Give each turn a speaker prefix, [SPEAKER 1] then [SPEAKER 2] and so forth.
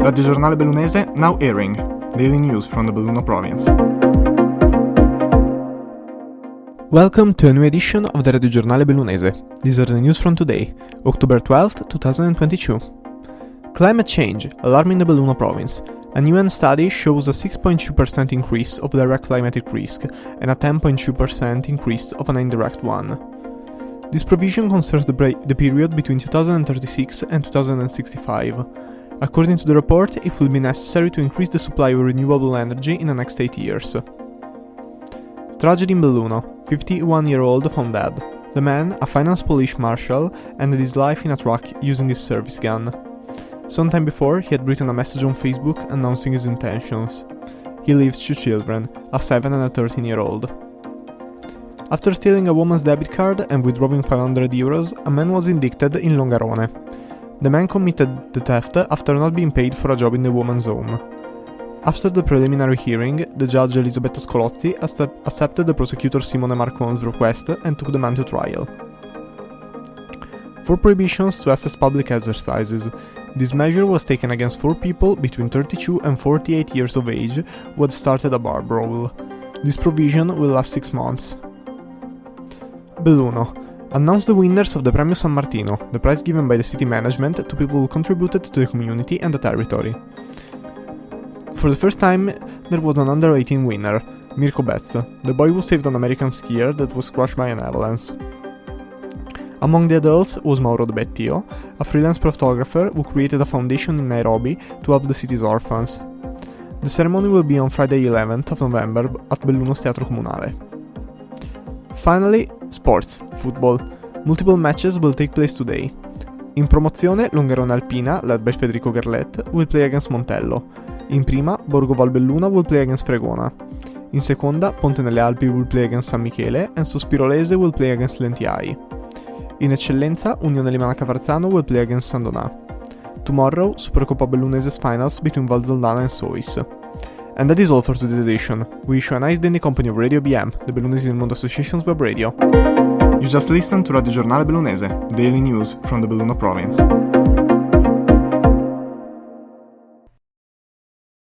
[SPEAKER 1] Radio Giornale Bellunese now airing. Daily news from the Belluno province. Welcome to a new edition of the Radio Giornale Bellunese. These are the news from today, October 12th, 2022. Climate change, alarming the Belluno province. A UN study shows a 6.2% increase of direct climatic risk and a 10.2% increase of an indirect one. This provision concerns the period between 2036 and 2065. According to the report, it will be necessary to increase the supply of renewable energy in the next 8 years. Tragedy in Belluno. 51-year-old found dead. The man, a finance police marshal, ended his life in a truck using his service gun. Sometime before, he had written a message on Facebook announcing his intentions. He leaves 2 children, a 7 and a 13-year-old. After stealing a woman's debit card and withdrawing €500, a man was indicted in Longarone. The man committed the theft after not being paid for a job in the woman's home. After the preliminary hearing, the judge Elisabetta Scolozzi accepted the prosecutor Simone Marcon's request and took the man to trial. 4 prohibitions to assess public exercises. This measure was taken against 4 people between 32 and 48 years of age who had started a bar brawl. This provision will last 6 months. Belluno announced the winners of the Premio San Martino, the prize given by the city management to people who contributed to the community and the territory. For the first time, there was an under-18 winner, Mirko Betz, the boy who saved an American skier that was crushed by an avalanche. Among the adults was Mauro De Bettio, a freelance photographer who created a foundation in Nairobi to help the city's orphans. The ceremony will be on Friday 11th of November at Belluno's Teatro Comunale. Finally, sports, football. Multiple matches will take place today. In Promozione, Longarone Alpina, led by Federico Garlet, will play against Montello. In Prima, Borgo Valbelluna will play against Fregona. In Seconda, Ponte nelle Alpi will play against San Michele and Sospirolese will play against Lentiai. In Eccellenza, Unione Limana Cavarzano will play against San Donà. Tomorrow, Supercoppa Bellunese's finals between Val Zaldana and Sois. And that is all for today's edition. We wish you a nice day in the company of Radio BM, the Bellunese Il Mondo Association's web radio. You just listened to Radio Giornale Bellunese, daily news from the Belluno province.